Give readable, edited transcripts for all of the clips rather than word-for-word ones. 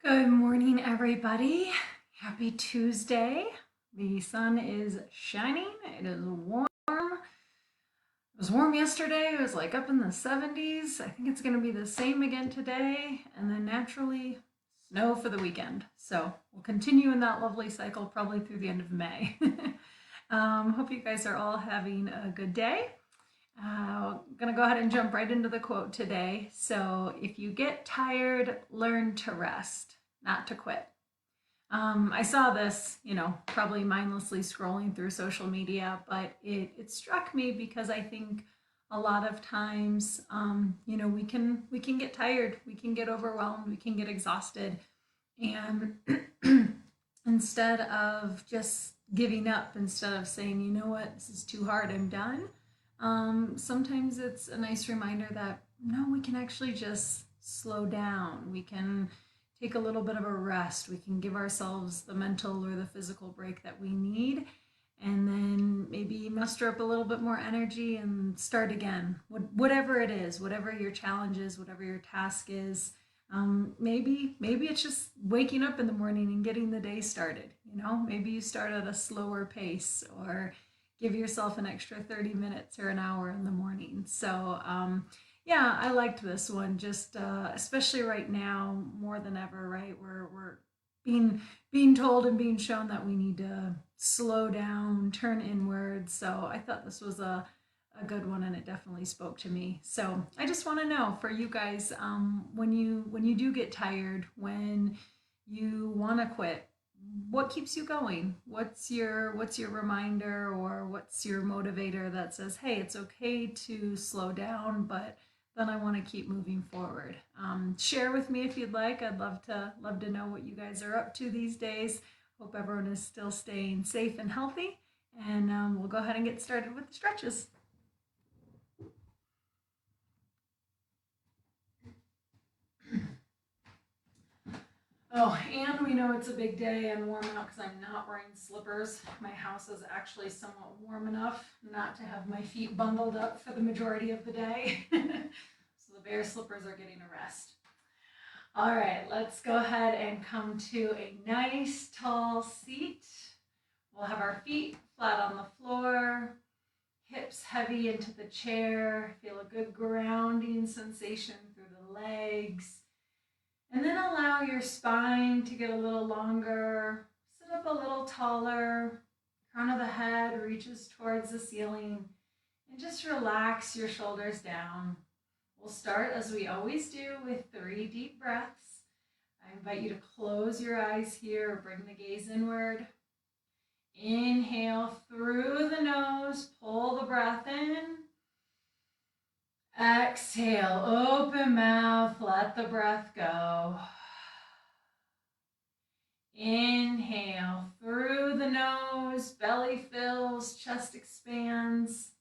Good morning, everybody. Happy Tuesday. The sun is shining. It is warm. It was warm yesterday. It was like up in the 70s. I think it's going to be the same again today. And then naturally, snow for the weekend. So we'll continue in that lovely cycle probably through the end of May. Hope you guys are all having a good day. I'm going to go ahead and jump right into the quote today. So, if you get tired, learn to rest, not to quit. I saw this, probably mindlessly scrolling through social media, but it struck me because I think a lot of times, we can get tired, we can get overwhelmed, we can get exhausted, and instead of just giving up, instead of saying, you know what, this is too hard, I'm done. Sometimes it's a nice reminder that no, we can actually just slow down. We can take a little bit of a rest. We can give ourselves the mental or the physical break that we need, and then maybe muster up a little bit more energy and start again. Whatever it is, whatever your challenge is, whatever your task is. Maybe it's just waking up in the morning and getting the day started. Maybe you start at a slower pace, or give yourself an extra 30 minutes or an hour in the morning. So, yeah, I liked this one, just especially right now more than ever, right? We're being told and being shown that we need to slow down, turn inward. So I thought this was a good one, and it definitely spoke to me. So I just want to know for you guys, when you do get tired, when you want to quit, what keeps you going? What's your reminder, or what's your motivator that says, hey, it's okay to slow down, but then I want to keep moving forward? Share with me if you'd like. I'd love to know what you guys are up to these days. Hope everyone is still staying safe and healthy, and we'll go ahead and get started with the stretches. Oh, and we know it's a big day and warm out because I'm not wearing slippers. My house is actually somewhat warm enough not to have my feet bundled up for the majority of the day. So the bare slippers are getting a rest. All right, let's go ahead and come to a nice tall seat. We'll have our feet flat on the floor, hips heavy into the chair. Feel a good grounding sensation through the legs. And then allow your spine to get a little longer. Sit up a little taller. Crown of the head reaches towards the ceiling. And just relax your shoulders down. We'll start, as we always do, with 3 deep breaths. I invite you to close your eyes here, bring the gaze inward. Inhale through the nose, pull the breath in. Exhale, open mouth, let the breath go. Inhale through the nose, belly fills, chest expands.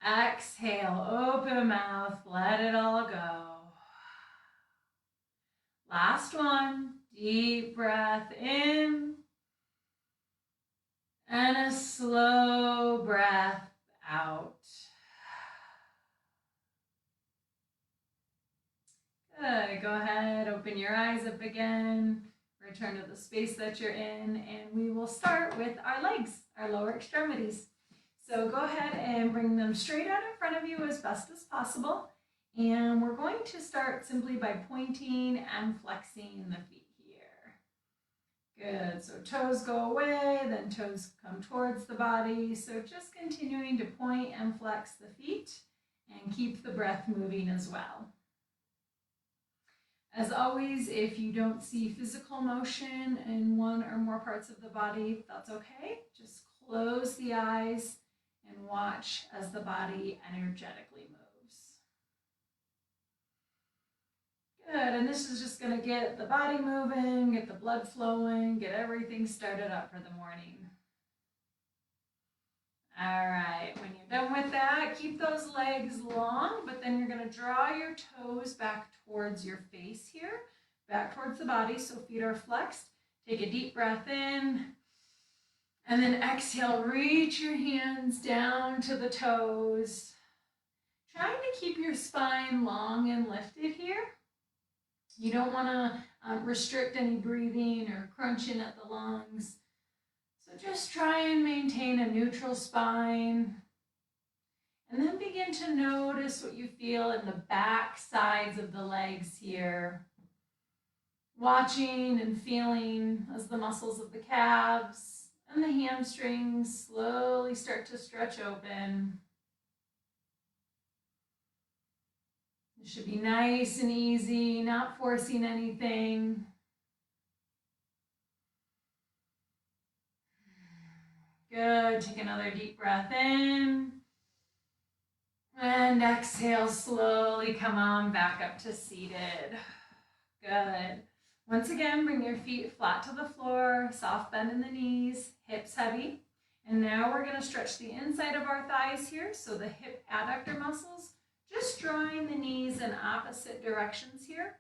Exhale, open mouth, let it all go. Last one, deep breath in, and a slow breath out. Good. Go ahead, open your eyes up again. Return to the space that you're in, and we will start with our legs, our lower extremities. So go ahead and bring them straight out in front of you as best as possible. And we're going to start simply by pointing and flexing the feet here. Good. So toes go away, then toes come towards the body. So just continuing to point and flex the feet and keep the breath moving as well. As always, if you don't see physical motion in one or more parts of the body, that's okay. Just close the eyes and watch as the body energetically moves. Good, and this is just going to get the body moving, get the blood flowing, get everything started up for the morning. All right, when you're done with that, keep those legs long, but then you're going to draw your toes back towards your face here, back towards the body, so feet are flexed. Take a deep breath in, and then exhale, reach your hands down to the toes. Trying to keep your spine long and lifted here. You don't want to restrict any breathing or crunch in at the lungs. So just try and maintain a neutral spine. And then begin to notice what you feel in the back sides of the legs here. Watching and feeling as the muscles of the calves and the hamstrings slowly start to stretch open. It should be nice and easy, not forcing anything. Good. Take another deep breath in. And exhale, slowly come on back up to seated. Good. Once again, bring your feet flat to the floor, soft bend in the knees, hips heavy. And now we're going to stretch the inside of our thighs here, so the hip adductor muscles, just drawing the knees in opposite directions here.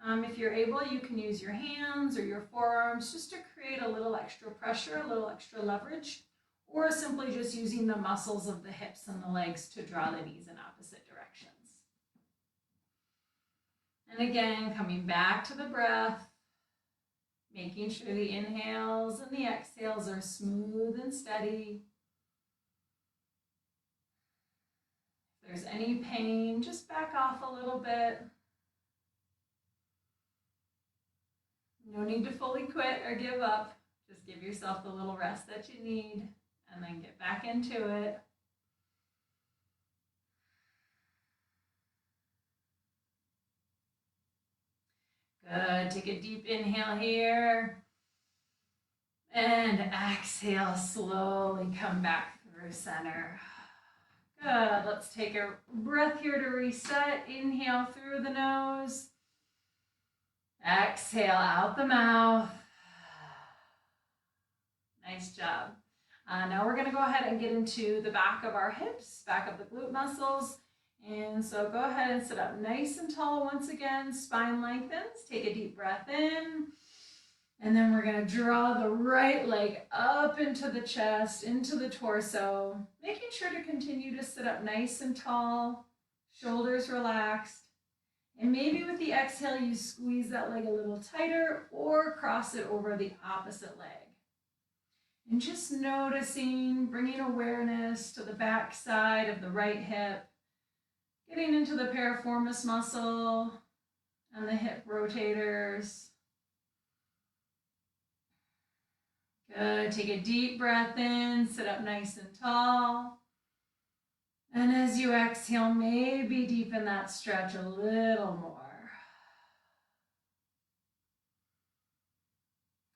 If you're able, you can use your hands or your forearms just to create a little extra pressure, a little extra leverage, or simply just using the muscles of the hips and the legs to draw the knees in opposite directions. And again, coming back to the breath, making sure the inhales and the exhales are smooth and steady. If there's any pain, just back off a little bit. No need to fully quit or give up. Just give yourself the little rest that you need and then get back into it. Good. Take a deep inhale here. And exhale, slowly come back through center. Good. Let's take a breath here to reset. Inhale through the nose. Exhale out the mouth. Nice job. Now we're going to go ahead and get into the back of our hips, back of the glute muscles. And so go ahead and sit up nice and tall once again. Spine lengthens. Take a deep breath in. And then we're going to draw the right leg up into the chest, into the torso. Making sure to continue to sit up nice and tall. Shoulders relaxed. And maybe with the exhale, you squeeze that leg a little tighter or cross it over the opposite leg. And just noticing, bringing awareness to the back side of the right hip, getting into the piriformis muscle and the hip rotators. Good. Take a deep breath in, sit up nice and tall. And as you exhale, maybe deepen that stretch a little more.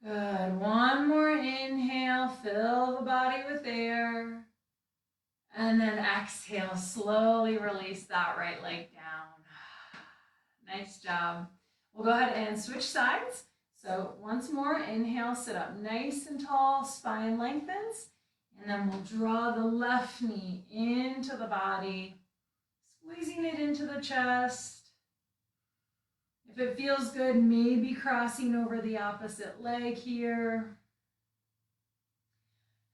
Good. One more inhale, fill the body with air. And then exhale, slowly release that right leg down. Nice job. We'll go ahead and switch sides. So once more, inhale, sit up nice and tall, spine lengthens. And then we'll draw the left knee into the body, squeezing it into the chest. If it feels good, maybe crossing over the opposite leg here.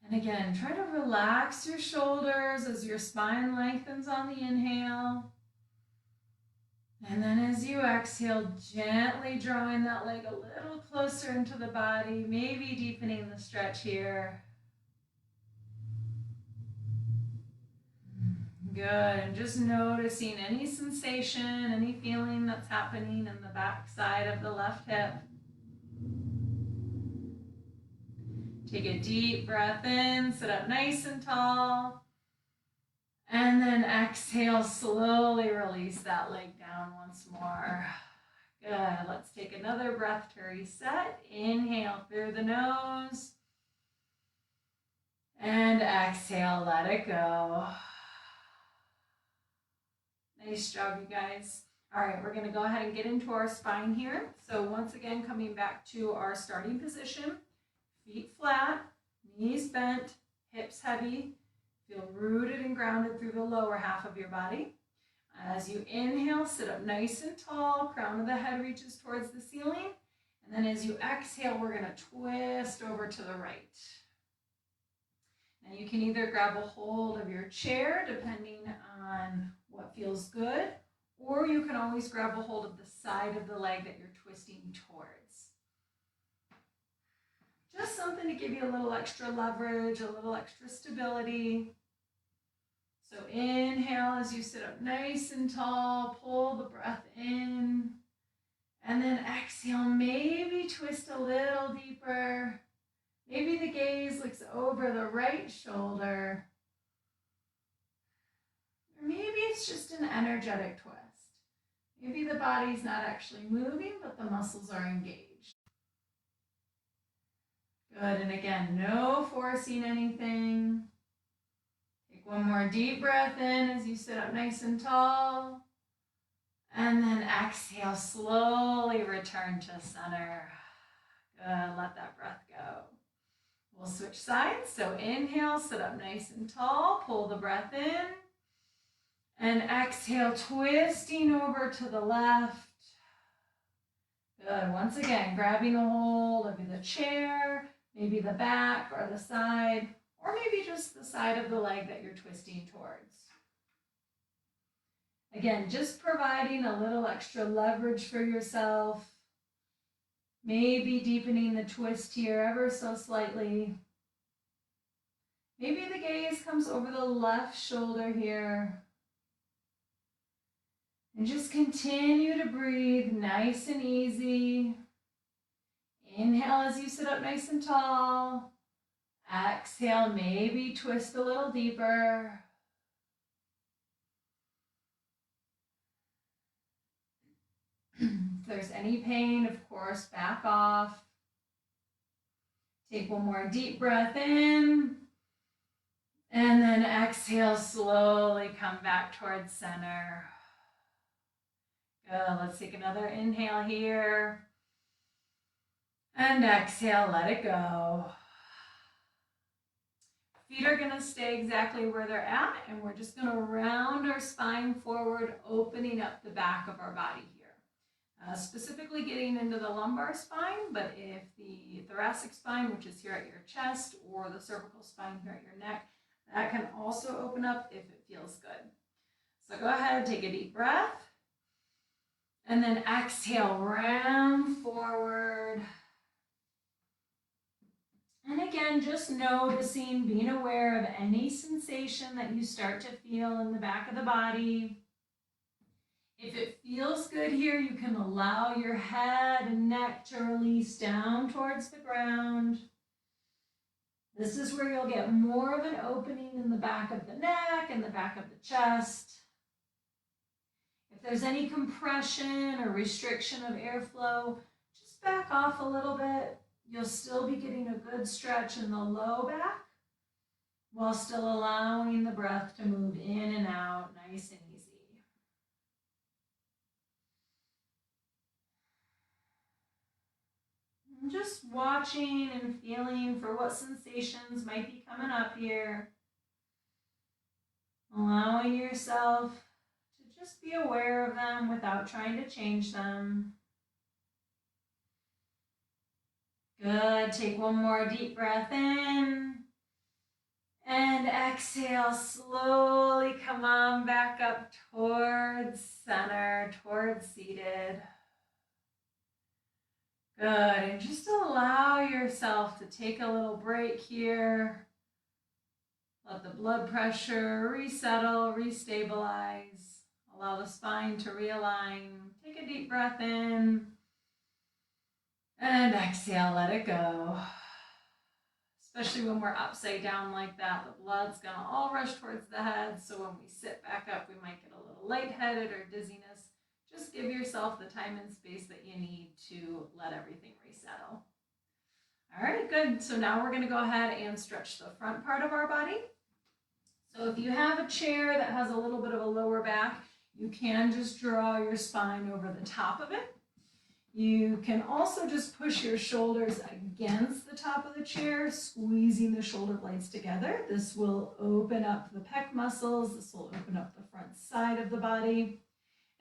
And again, try to relax your shoulders as your spine lengthens on the inhale. And then as you exhale, gently drawing that leg a little closer into the body, maybe deepening the stretch here. Good, and just noticing any sensation, any feeling that's happening in the back side of the left hip. Take a deep breath in, sit up nice and tall. And then exhale, slowly release that leg down once more. Good, let's take another breath to reset. Inhale through the nose. And exhale, let it go. Nice job, you guys. All right, we're going to go ahead and get into our spine here. So once again, coming back to our starting position. Feet flat, knees bent, hips heavy. Feel rooted and grounded through the lower half of your body. As you inhale, sit up nice and tall. Crown of the head reaches towards the ceiling. And then as you exhale, we're going to twist over to the right. Now you can either grab a hold of your chair, depending on what feels good, or you can always grab a hold of the side of the leg that you're twisting towards. Just something to give you a little extra leverage, a little extra stability. So inhale as you sit up nice and tall, pull the breath in, and then exhale, maybe twist a little deeper. Maybe the gaze looks over the right shoulder. Or maybe it's just an energetic twist. Maybe the body's not actually moving, but the muscles are engaged. Good, and again, no forcing anything. Take one more deep breath in as you sit up nice and tall. And then exhale, slowly return to center. Good, let that breath go. We'll switch sides. So inhale, sit up nice and tall, pull the breath in. And exhale, twisting over to the left. Good, once again, grabbing a hold of the chair, maybe the back or the side, or maybe just the side of the leg that you're twisting towards. Again, just providing a little extra leverage for yourself. Maybe deepening the twist here ever so slightly. Maybe the gaze comes over the left shoulder here. And just continue to breathe nice and easy. Inhale as you sit up nice and tall. Exhale, maybe twist a little deeper. If there's any pain, of course, back off. Take one more deep breath in. And then exhale, slowly come back towards center. Good, let's take another inhale here. And exhale, let it go. Feet are going to stay exactly where they're at, and we're just going to round our spine forward, opening up the back of our body here. Specifically getting into the lumbar spine, but if the thoracic spine, which is here at your chest, or the cervical spine here at your neck, that can also open up if it feels good. So go ahead, take a deep breath, and then exhale, round forward. And again, just noticing, being aware of any sensation that you start to feel in the back of the body. If it feels good here, you can allow your head and neck to release down towards the ground. This is where you'll get more of an opening in the back of the neck and the back of the chest. If there's any compression or restriction of airflow, just back off a little bit. You'll still be getting a good stretch in the low back while still allowing the breath to move in and out nice and easy. And just watching and feeling for what sensations might be coming up here. Allowing yourself to just be aware of them without trying to change them. Good, take one more deep breath in. And exhale, slowly come on back up towards center, towards seated. Good, and just allow yourself to take a little break here. Let the blood pressure resettle, restabilize. Allow the spine to realign. Take a deep breath in. And exhale, let it go. Especially when we're upside down like that, the blood's gonna all rush towards the head. So when we sit back up, we might get a little lightheaded or dizziness. Just give yourself the time and space that you need to let everything resettle. All right, good. So now we're gonna go ahead and stretch the front part of our body. So if you have a chair that has a little bit of a lower back, you can just draw your spine over the top of it. You can also just push your shoulders against the top of the chair, squeezing the shoulder blades together. This will open up the pec muscles. This will open up the front side of the body.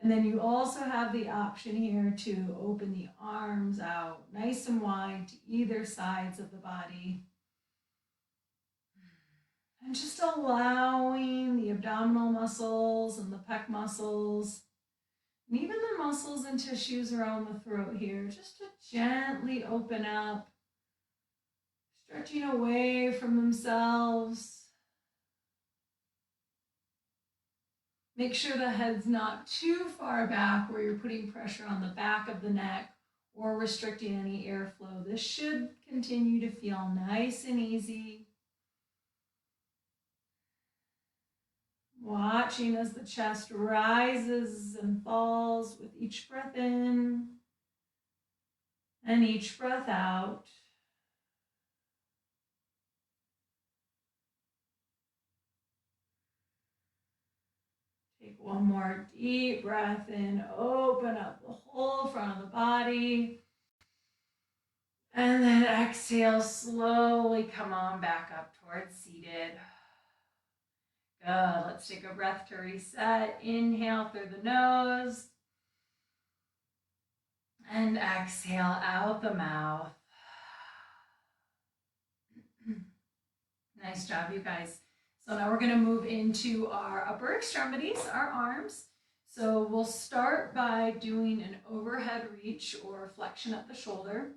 And then you also have the option here to open the arms out nice and wide to either sides of the body. And just allowing the abdominal muscles and the pec muscles And even the muscles and tissues around the throat here, just to gently open up, stretching away from themselves. Make sure the head's not too far back where you're putting pressure on the back of the neck or restricting any airflow. This should continue to feel nice and easy. Watching as the chest rises and falls with each breath in and each breath out. Take one more deep breath in, open up the whole front of the body. And then exhale, slowly come on back up towards seated. Good, let's take a breath to reset. Inhale through the nose. And exhale out the mouth. Nice job, you guys. So now we're going to move into our upper extremities, our arms. So we'll start by doing an overhead reach or flexion at the shoulder.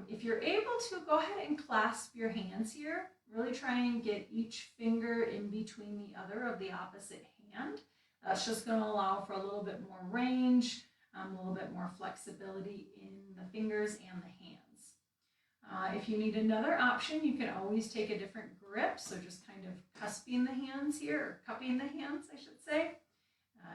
If you're able to, go ahead and clasp your hands here. Really try and get each finger in between the other of the opposite hand. That's just going to allow for a little bit more range, a little bit more flexibility in the fingers and the hands. If you need another option, you can always take a different grip. So just kind of cusping the hands here, or cupping the hands, I should say.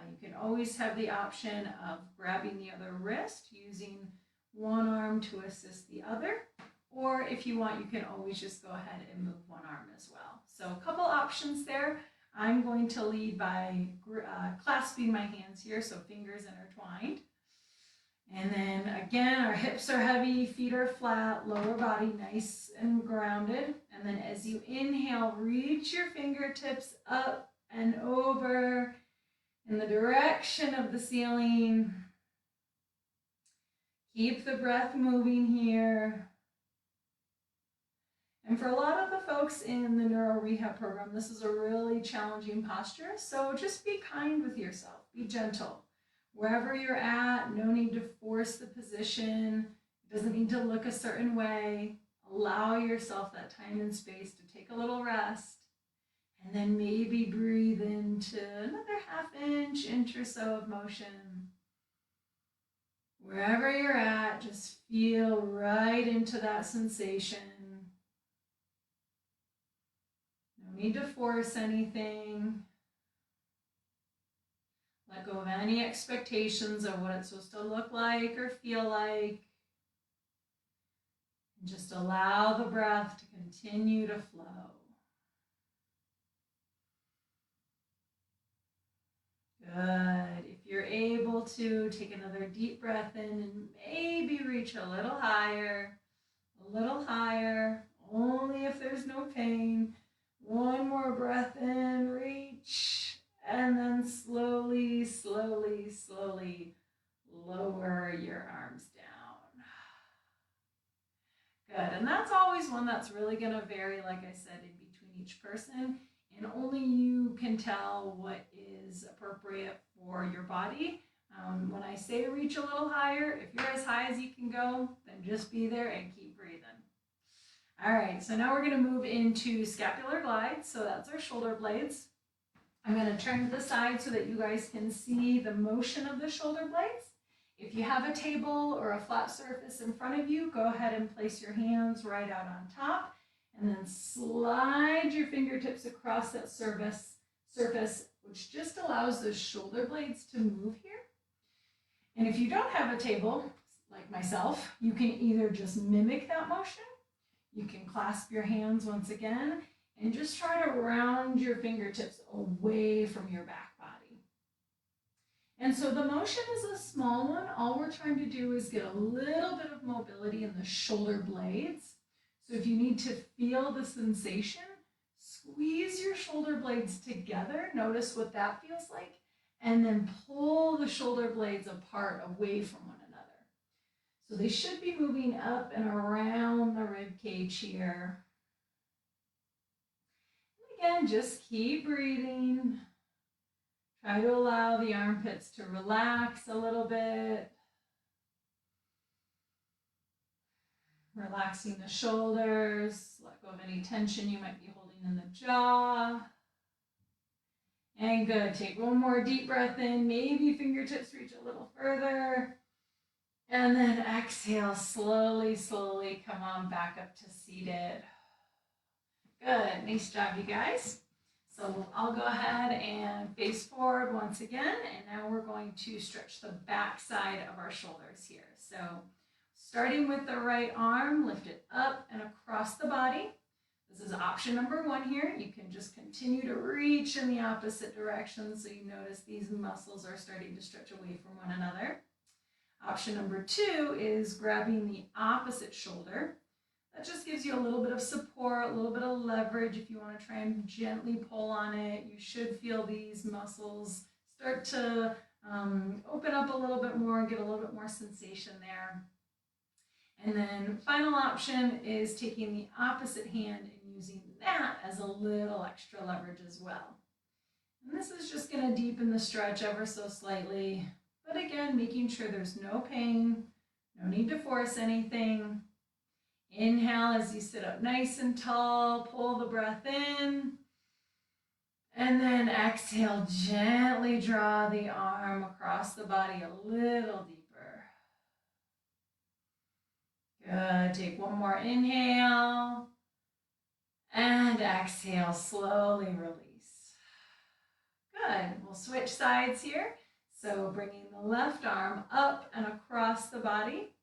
You can always have the option of grabbing the other wrist, using one arm to assist the other. Or if you want, you can always just go ahead and move one arm as well. So a couple options there. I'm going to lead by clasping my hands here, so fingers intertwined. And then again, our hips are heavy, feet are flat, lower body nice and grounded. And then as you inhale, reach your fingertips up and over in the direction of the ceiling. Keep the breath moving here. And for a lot of the folks in the neuro rehab program, this is a really challenging posture. So just be kind with yourself, be gentle. Wherever you're at, no need to force the position. It doesn't need to look a certain way. Allow yourself that time and space to take a little rest. And then maybe breathe into another inch or so of motion. Wherever you're at, just feel right into that sensation. No need to force anything. Let go of any expectations of what it's supposed to look like or feel like. And just allow the breath to continue to flow. Good. If you're able to, take another deep breath in and maybe reach a little higher, only if there's no pain. One more breath in, reach, and then slowly lower your arms down. Good, and that's always one that's really going to vary, like I said, in between each person, and only you can tell what is appropriate for your body. When I say reach a little higher, if you're as high as you can go, then just be there and keep breathing. All right, so now we're going to move into scapular glide. So that's our shoulder blades. I'm going to turn to the side so that you guys can see the motion of the shoulder blades. If you have a table or a flat surface in front of you, go ahead and place your hands right out on top and then slide your fingertips across that surface, which just allows those shoulder blades to move here. And if you don't have a table, like myself, you can either just mimic that motion. You can clasp your hands once again and just try to round your fingertips away from your back body. And so the motion is a small one. All we're trying to do is get a little bit of mobility in the shoulder blades. So if you need to feel the sensation, squeeze your shoulder blades together. Notice what that feels like. And then pull the shoulder blades apart away from one another. So they should be moving up and around the rib cage here. And again, just keep breathing. Try to allow the armpits to relax a little bit. Relaxing the shoulders, let go of any tension you might be holding in the jaw. And good, take one more deep breath in, maybe fingertips reach a little further. And then exhale, slowly, slowly come on back up to seated. Good, nice job, you guys. So I'll go ahead and face forward once again, and now we're going to stretch the back side of our shoulders here. So starting with the right arm, lift it up and across the body. This is option number 1 here. You can just continue to reach in the opposite direction so you notice these muscles are starting to stretch away from one another. Option number 2 is grabbing the opposite shoulder. That just gives you a little bit of support, a little bit of leverage. If you want to try and gently pull on it, you should feel these muscles start to open up a little bit more and get a little bit more sensation there. And then final option is taking the opposite hand and using that as a little extra leverage as well. And this is just going to deepen the stretch ever so slightly. But again, making sure there's no pain, no need to force anything. Inhale as you sit up nice and tall, pull the breath in. And then exhale, gently draw the arm across the body a little deeper. Good, take one more inhale. And exhale, slowly release. Good, we'll switch sides here. So bringing the left arm up and across the body.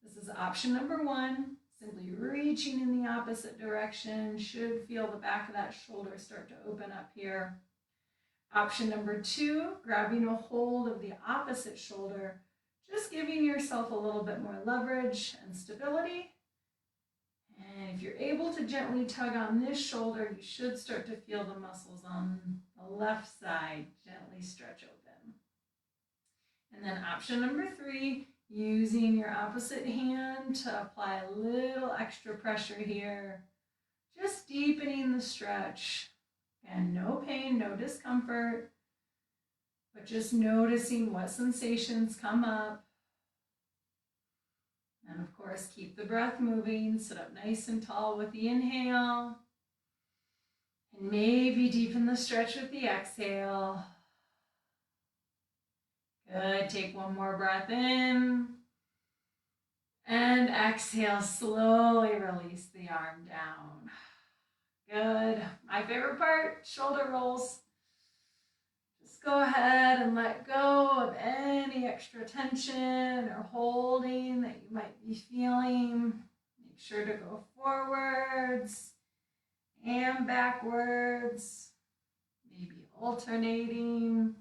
This is option number 1. Simply reaching in the opposite direction. Should feel the back of that shoulder start to open up here. Option number 2, grabbing a hold of the opposite shoulder. Just giving yourself a little bit more leverage and stability. And if you're able to gently tug on this shoulder, you should start to feel the muscles on the left side gently stretch open. And then option number 3, using your opposite hand to apply a little extra pressure here. Just deepening the stretch. And no pain, no discomfort, but just noticing what sensations come up. And of course, keep the breath moving. Sit up nice and tall with the inhale. And maybe deepen the stretch with the exhale. Good, take one more breath in. And exhale, slowly release the arm down. Good, my favorite part, shoulder rolls. Just go ahead and let go of any extra tension or holding that you might be feeling. Make sure to go forwards and backwards, maybe alternating.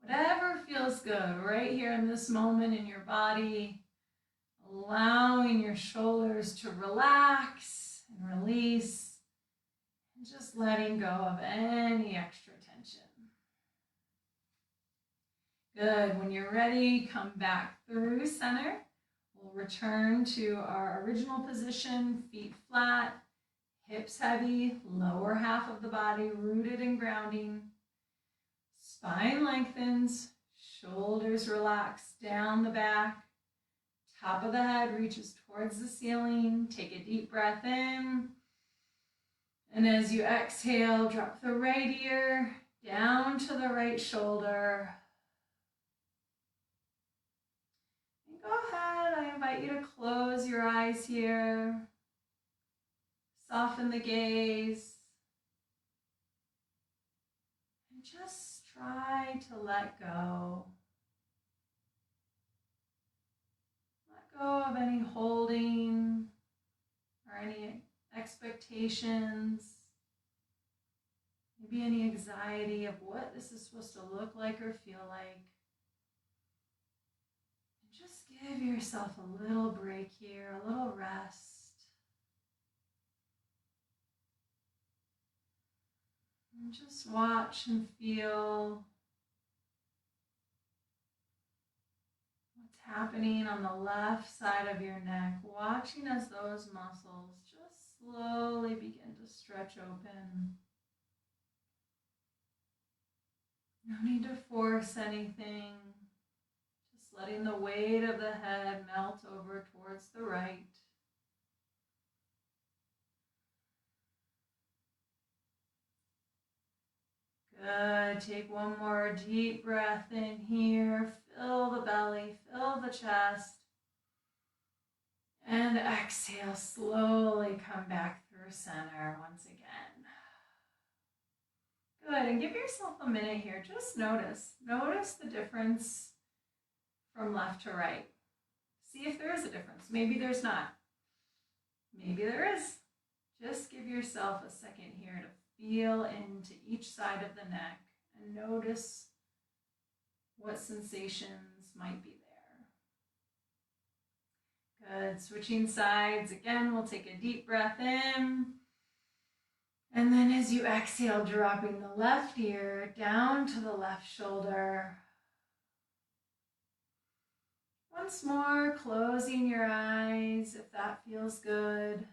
Whatever feels good right here in this moment in your body, allowing your shoulders to relax and release, and just letting go of any extra tension. Good, when you're ready, come back through center. We'll return to our original position, feet flat, hips heavy, lower half of the body rooted and grounding. Spine lengthens, shoulders relax down the back, top of the head reaches towards the ceiling. Take a deep breath in. And as you exhale, drop the right ear down to the right shoulder. And go ahead, I invite you to close your eyes here. Soften the gaze. And just try to let go. Let go of any holding or any expectations, maybe any anxiety of what this is supposed to look like or feel like. And just give yourself a little break here, a little rest. And just watch and feel what's happening on the left side of your neck, watching as those muscles just slowly begin to stretch open. No need to force anything. Just letting the weight of the head melt over towards the right. Good. Take one more deep breath in here. Fill the belly, fill the chest. And exhale, slowly come back through center once again. Good, and give yourself a minute here. Just notice the difference from left to right. See if there is a difference. Maybe there's not. Maybe there is. Just give yourself a second here to feel into each side of the neck and notice what sensations might be there. Good, switching sides. Again, we'll take a deep breath in. And then as you exhale, dropping the left ear down to the left shoulder. Once more, closing your eyes if that feels good.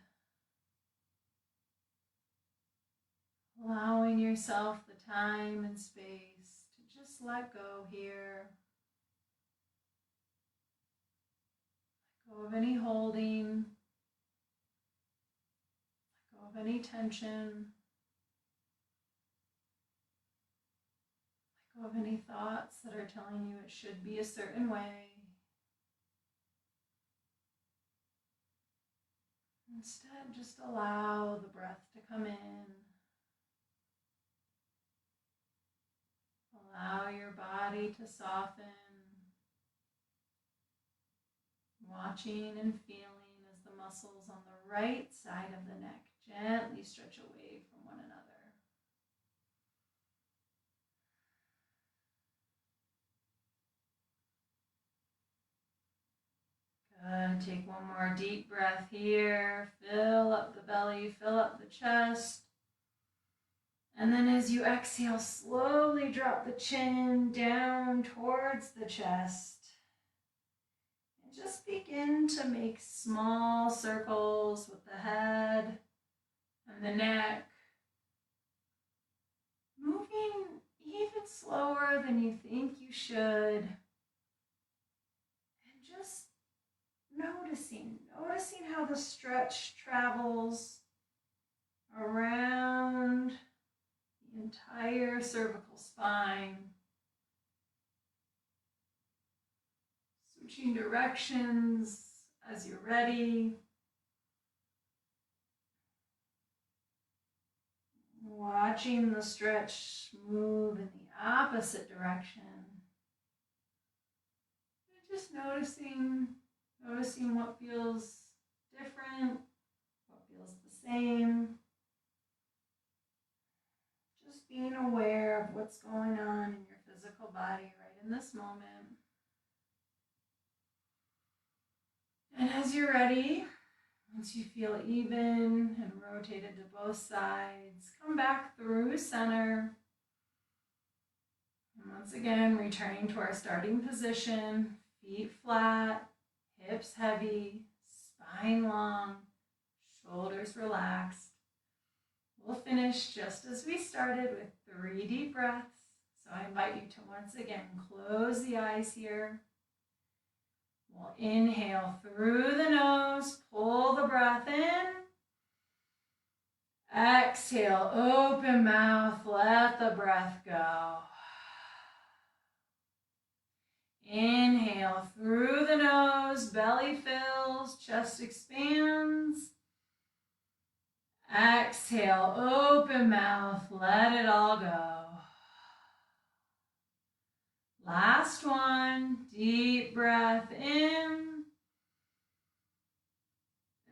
Allowing yourself the time and space to just let go here. Let go of any holding. Let go of any tension. Let go of any thoughts that are telling you it should be a certain way. Instead, just allow the breath to come in. Allow your body to soften. Watching and feeling as the muscles on the right side of the neck gently stretch away from one another. Good. Take one more deep breath here. Fill up the belly, fill up the chest. And then as you exhale, slowly drop the chin down towards the chest. And just begin to make small circles with the head and the neck. Moving even slower than you think you should. And just noticing how the stretch travels around the entire cervical spine. Switching directions as you're ready. Watching the stretch move in the opposite direction. And just noticing what feels different, what feels the same. Just being aware of what's going on in your physical body right in this moment. And as you're ready, once you feel even and rotated to both sides, come back through center. And once again, returning to our starting position, feet flat, hips heavy, spine long, shoulders relaxed. We'll finish just as we started with 3 deep breaths. So I invite you to once again close the eyes here. We'll inhale through the nose, pull the breath in. Exhale, open mouth, let the breath go. Inhale through the nose, belly fills, chest expands. Exhale, open mouth, let it all go. Last one, deep breath in.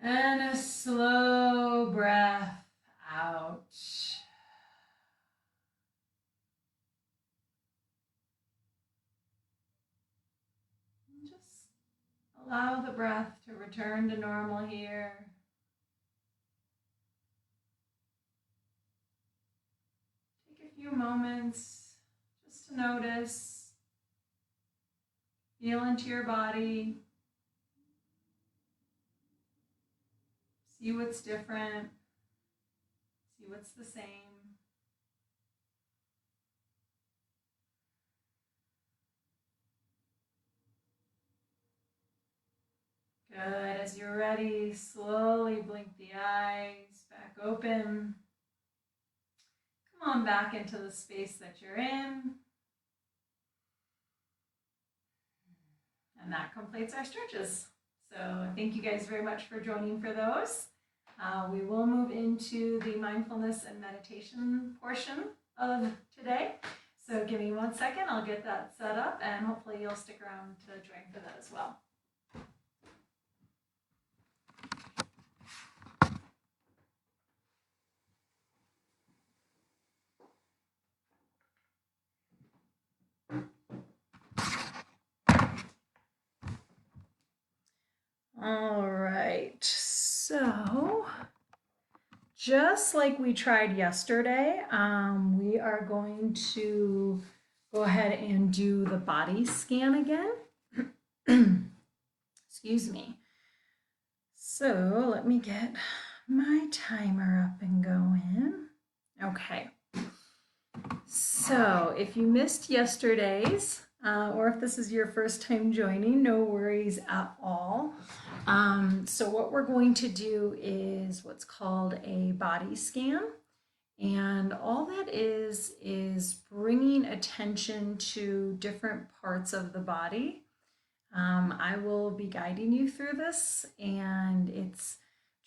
And a slow breath out. And just allow the breath to return to normal here. Take a few moments just to notice. Feel into your body. See what's different. See what's the same. Good. As you're ready, slowly blink the eyes back open. Come on back into the space that you're in. And that completes our stretches. So thank you guys very much for joining for those. We will move into the mindfulness and meditation portion of today. So give me 1 second, I'll get that set up, and hopefully you'll stick around to join for that as well. All right, so just like we tried yesterday, we are going to go ahead and do the body scan again. Excuse me. So let me get my timer up and going. Okay. So if you missed yesterday's, or if this is your first time joining, no worries at all. So what we're going to do is what's called a body scan. And all that is bringing attention to different parts of the body. I will be guiding you through this, and it's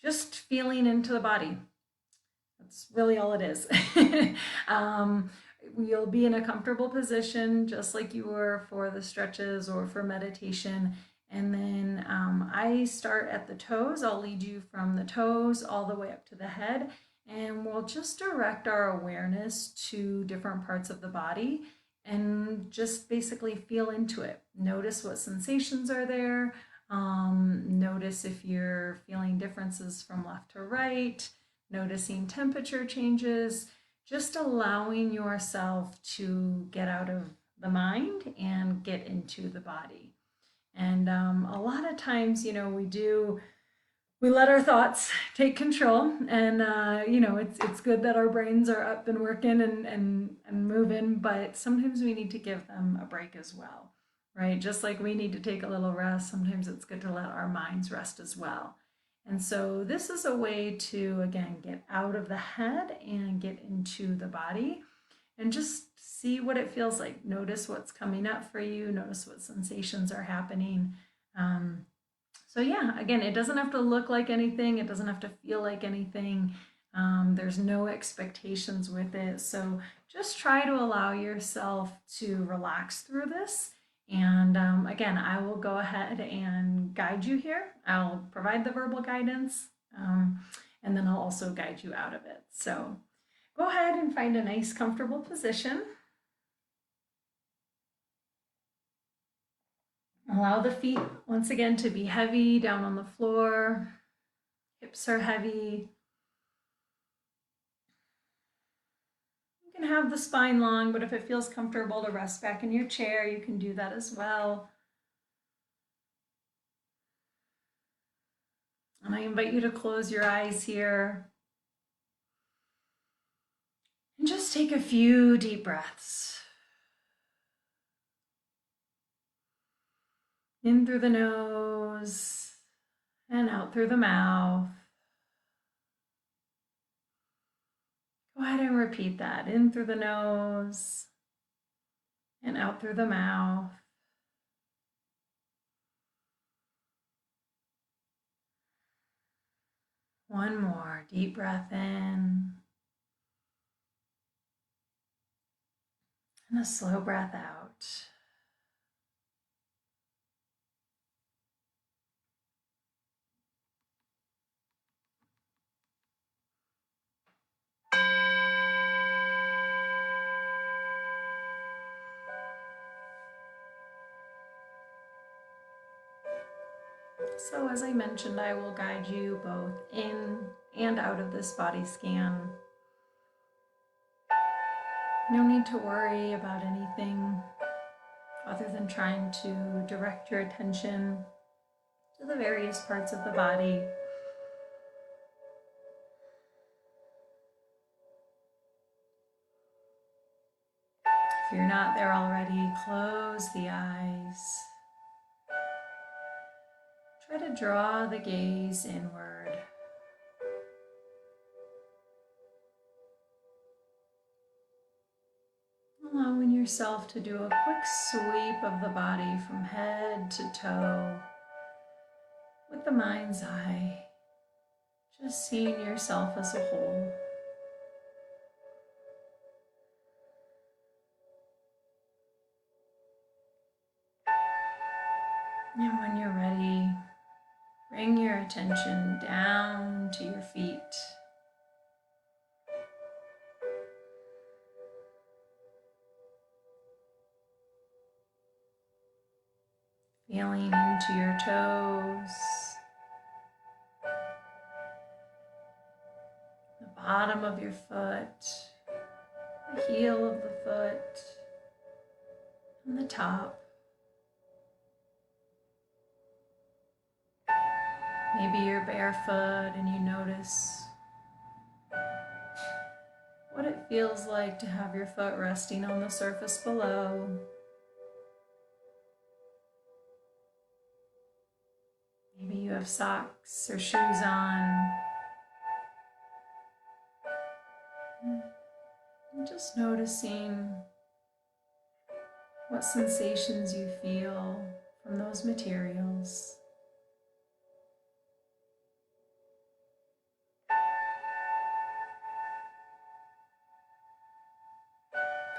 just feeling into the body. That's really all it is. You'll be in a comfortable position, just like you were for the stretches or for meditation. And then I start at the toes. I'll lead you from the toes all the way up to the head. And we'll just direct our awareness to different parts of the body and just basically feel into it. Notice what sensations are there. Notice if you're feeling differences from left to right. Noticing temperature changes, just allowing yourself to get out of the mind and get into the body. And a lot of times, we let our thoughts take control, and it's good that our brains are up and working and moving, but sometimes we need to give them a break as well, right? Just like we need to take a little rest, sometimes it's good to let our minds rest as well. And so this is a way to, again, get out of the head and get into the body and just see what it feels like. Notice what's coming up for you. Notice what sensations are happening. So yeah, again, it doesn't have to look like anything. It doesn't have to feel like anything. There's no expectations with it. So just try to allow yourself to relax through this. And again, I will go ahead and guide you here. I'll provide the verbal guidance, and then I'll also guide you out of it. So go ahead and find a nice, comfortable position. Allow the feet, once again, to be heavy down on the floor. Hips are heavy. You can have the spine long, but if it feels comfortable to rest back in your chair, you can do that as well. And I invite you to close your eyes here. And just take a few deep breaths. In through the nose and out through the mouth. Go ahead and repeat that. In through the nose and out through the mouth. One more deep breath in and a slow breath out. So as I mentioned, I will guide you both in and out of this body scan. No need to worry about anything other than trying to direct your attention to the various parts of the body. If you're not there already, close the eyes. try to draw the gaze inward. Allowing yourself to do a quick sweep of the body from head to toe with the mind's eye, just seeing yourself as a whole. And when you're ready, bring your attention down to your feet. Feeling into your toes, the bottom of your foot, the heel of the foot, and the top. Maybe you're barefoot and you notice what it feels like to have your foot resting on the surface below. Maybe you have socks or shoes on. And just noticing what sensations you feel from those materials.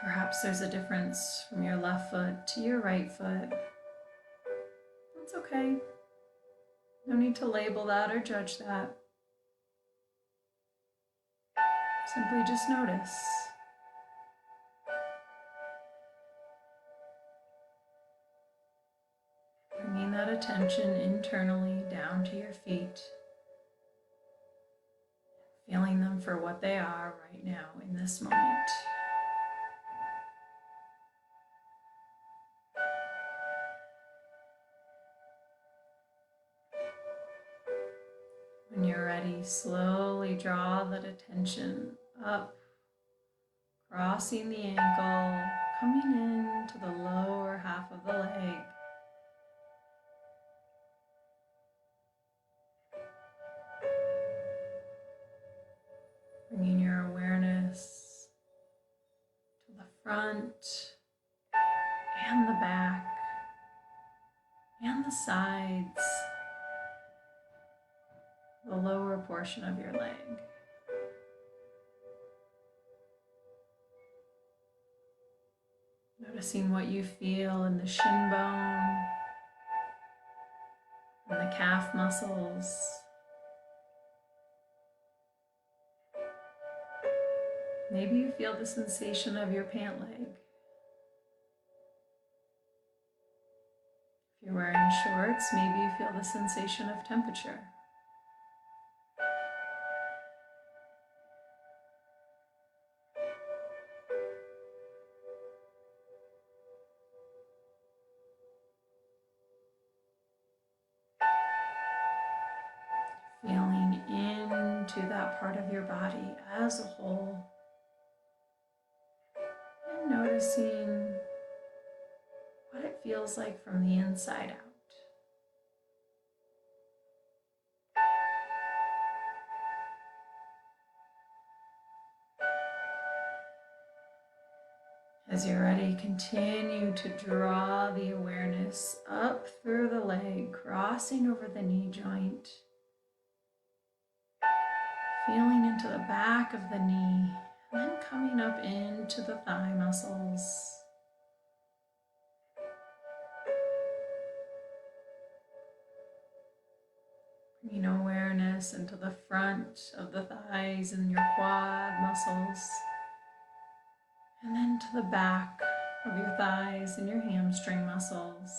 Perhaps there's a difference from your left foot to your right foot. That's okay. No need to label that or judge that. Simply just notice. Bringing that attention internally down to your feet. Feeling them for what they are right now in this moment. When you're ready, slowly draw that attention up, crossing the ankle, coming into the lower half of the leg. Bringing your awareness to the front and the back and the sides, the lower portion of your leg. Noticing what you feel in the shin bone and the calf muscles. Maybe you feel the sensation of your pant leg. If you're wearing shorts, maybe you feel the sensation of temperature. Feeling into that part of your body as a whole. And noticing what it feels like from the inside out. As you're ready, continue to draw the awareness up through the leg, crossing over the knee joint. Feeling into the back of the knee, and then coming up into the thigh muscles. Bringing awareness into the front of the thighs and your quad muscles. And then to the back of your thighs and your hamstring muscles.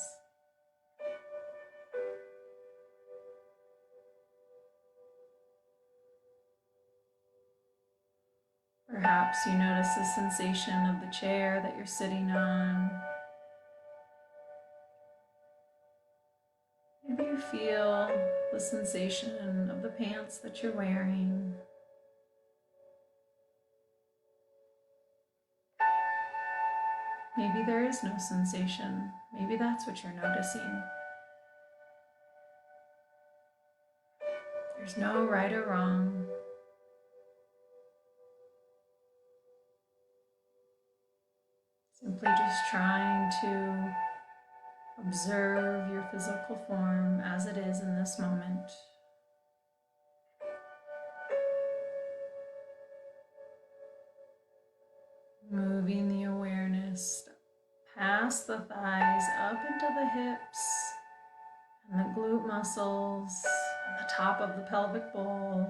Perhaps you notice the sensation of the chair that you're sitting on. Maybe you feel the sensation of the pants that you're wearing. Maybe there is no sensation. Maybe that's what you're noticing. There's no right or wrong. Simply just trying to observe your physical form as it is in this moment. Moving the awareness past the thighs, up into the hips and the glute muscles, and the top of the pelvic bowl.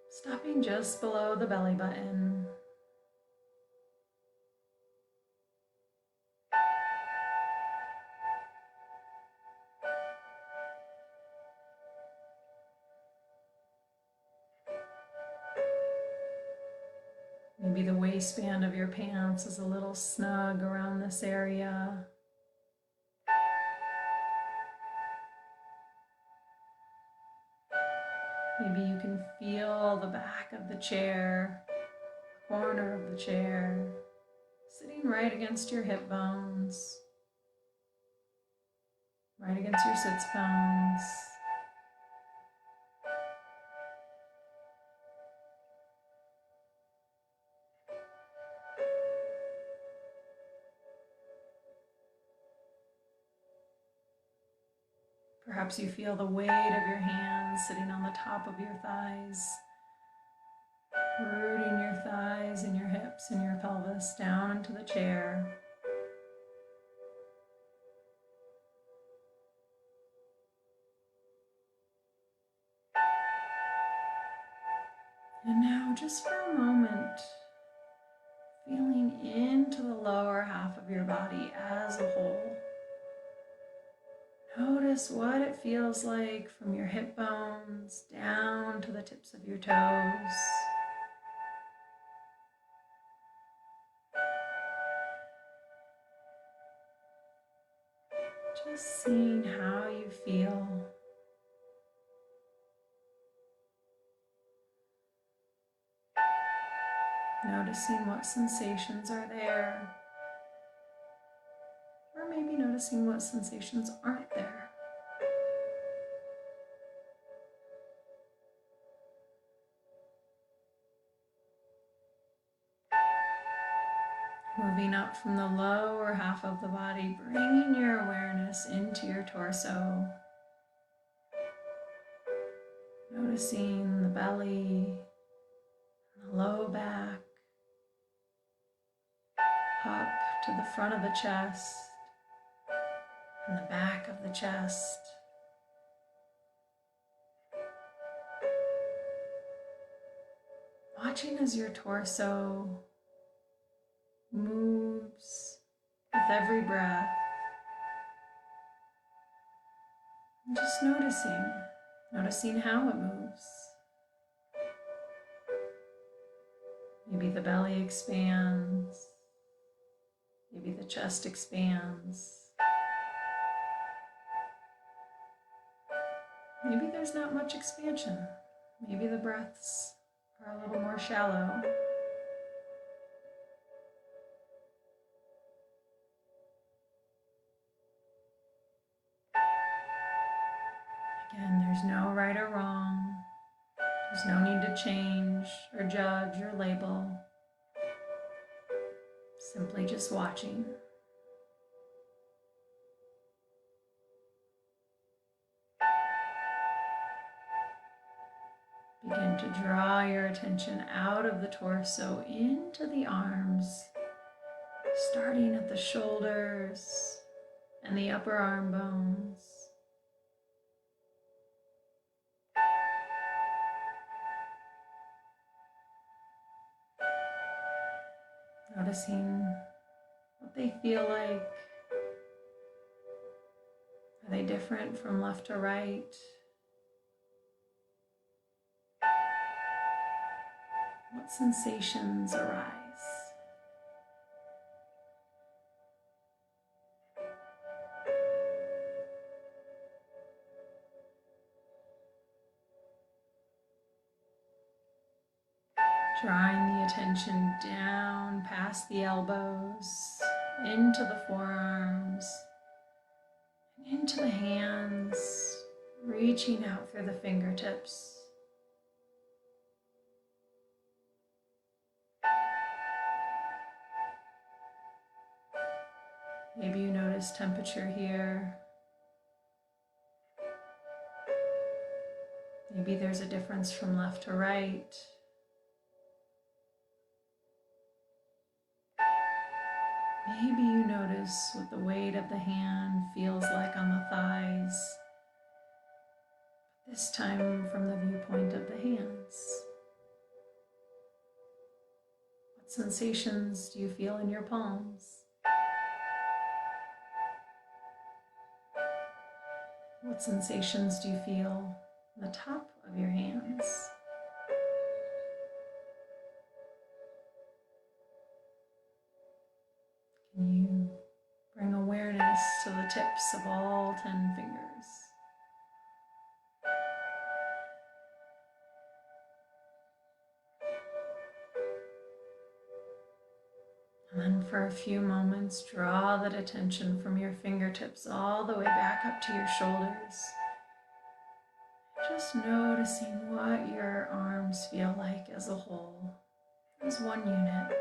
Stopping just below the belly button. Maybe the waistband of your pants is a little snug around this area. Maybe you can feel the back of the chair, the corner of the chair, sitting right against your hip bones, right against your sits bones. Perhaps you feel the weight of your hands sitting on the top of your thighs, rooting your thighs and your hips and your pelvis down into the chair. And now, just for a moment, feeling into the lower half of your body as a whole. Notice what it feels like from your hip bones down to the tips of your toes. Just seeing how you feel. Noticing what sensations are there. Or maybe noticing what sensations aren't there. Moving up from the lower half of the body, bringing your awareness into your torso. Noticing the belly, the low back, up to the front of the chest, and the back of the chest. Watching as your torso moves with every breath. And just noticing how it moves. Maybe the belly expands. Maybe the chest expands. Maybe there's not much expansion. Maybe the breaths are a little more shallow. Again, there's no right or wrong. There's no need to change or judge or label. Simply just watching. Begin to draw your attention out of the torso into the arms, starting at the shoulders and the upper arm bones. Noticing what they feel like. Are they different from left to right? What sensations arise? Drawing the attention down past the elbows, into the forearms, into the hands, reaching out through the fingertips. Maybe you notice temperature here. Maybe there's a difference from left to right. Maybe you notice what the weight of the hand feels like on the thighs, this time from the viewpoint of the hands. What sensations do you feel in your palms? What sensations do you feel on the top of your hands? Can you bring awareness to the tips of all 10 fingers? And then for a few moments, draw that attention from your fingertips all the way back up to your shoulders. Just noticing what your arms feel like as a whole, as one unit.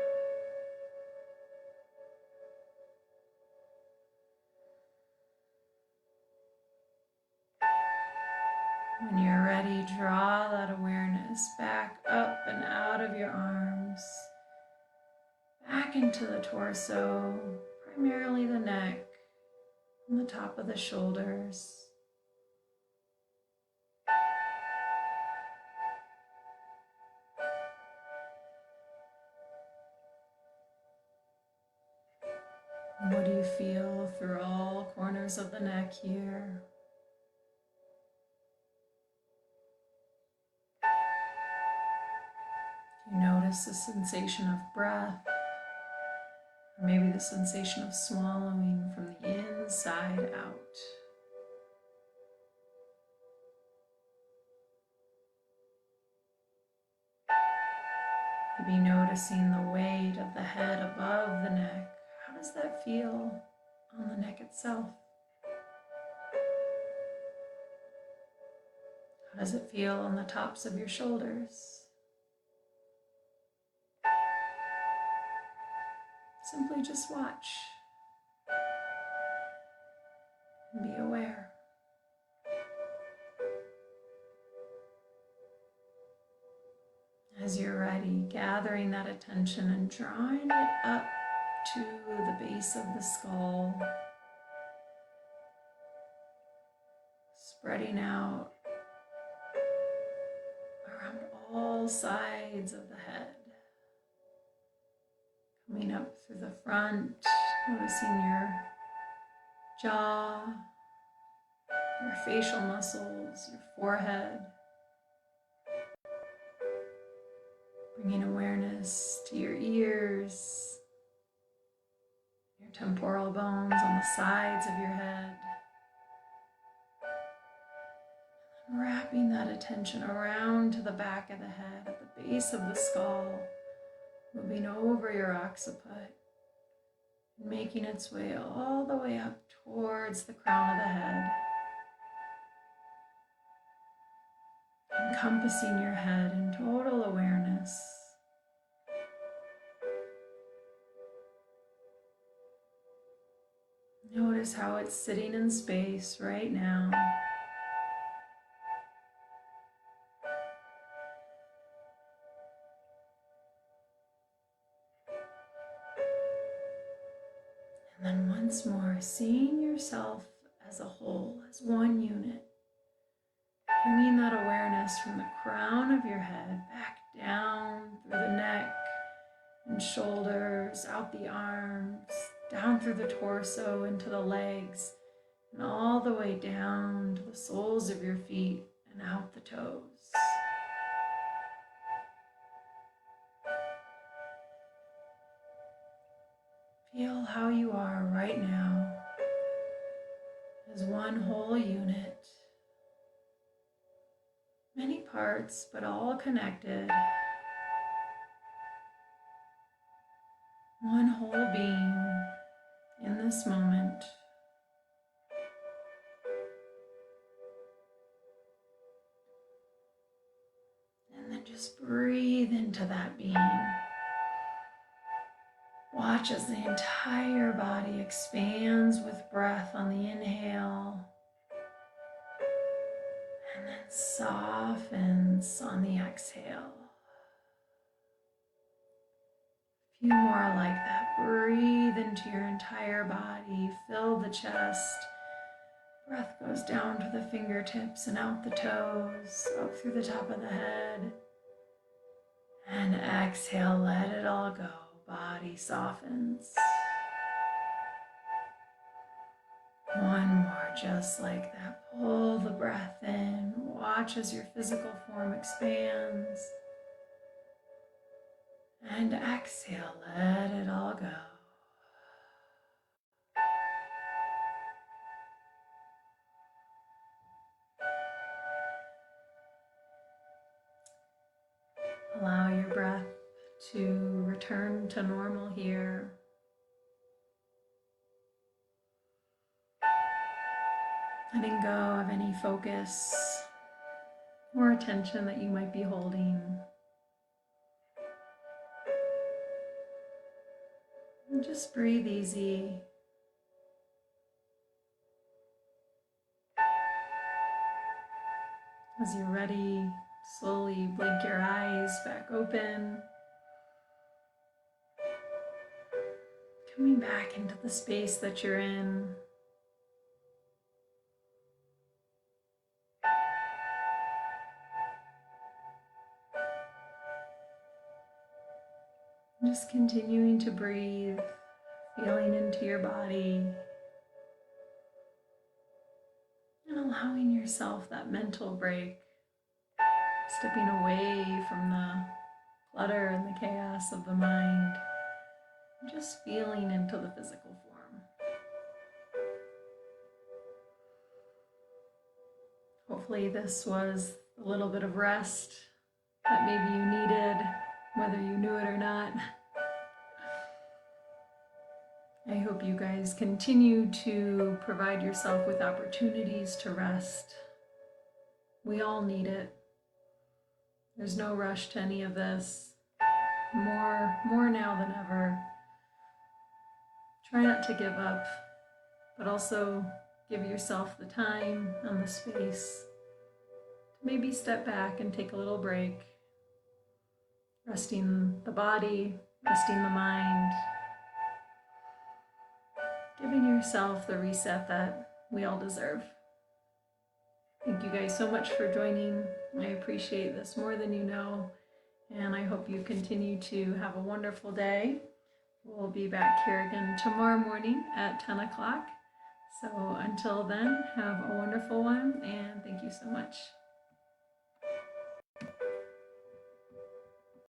When you're ready, draw that awareness back up and out of your arms, back into the torso, primarily the neck, and the top of the shoulders. What do you feel through all corners of the neck here? You notice the sensation of breath, or maybe the sensation of swallowing from the inside out. Maybe noticing the weight of the head above the neck. How does that feel on the neck itself? How does it feel on the tops of your shoulders? Simply just watch and be aware. As you're ready, gathering that attention and drawing it up to the base of the skull, spreading out around all sides of the head. Coming up through the front, noticing your jaw, your facial muscles, your forehead. Bringing awareness to your ears, your temporal bones on the sides of your head. Wrapping that attention around to the back of the head, at the base of the skull, moving over your occiput, and making its way all the way up towards the crown of the head, encompassing your head in total awareness. Notice how it's sitting in space right now. And then once more, seeing yourself as a whole, as one unit. Bringing that awareness from the crown of your head back down through the neck and shoulders, out the arms, down through the torso, into the legs, and all the way down to the soles of your feet and out the toes. Feel how you are right now as one whole unit. Many parts, but all connected. One whole being in this moment. Just breathe into that being. Watch as the entire body expands with breath on the inhale and then softens on the exhale. A few more like that. Breathe into your entire body. Fill the chest. Breath goes down to the fingertips and out the toes, up through the top of the head. And exhale, let it all go. Body softens. One more, just like that. Pull the breath in. Watch as your physical form expands. And exhale, let it all go. Allow your breath to return to normal here. Letting go of any focus or attention that you might be holding. And just breathe easy. As you're ready, slowly blink your eyes back open. Coming back into the space that you're in. Just continuing to breathe, feeling into your body, and allowing yourself that mental break, stepping away from the clutter and the chaos of the mind, and just feeling into the physical form. Hopefully this was a little bit of rest that maybe you needed, whether you knew it or not. I hope you guys continue to provide yourself with opportunities to rest. We all need it. There's no rush to any of this. More now than ever. Try not to give up, but also give yourself the time and the space to maybe step back and take a little break. Resting the body, resting the mind. Giving yourself the reset that we all deserve. Thank you guys so much for joining. I appreciate this more than you know, and I hope you continue to have a wonderful day. We'll be back here again tomorrow morning at 10 o'clock. So until then, have a wonderful one, and thank you so much.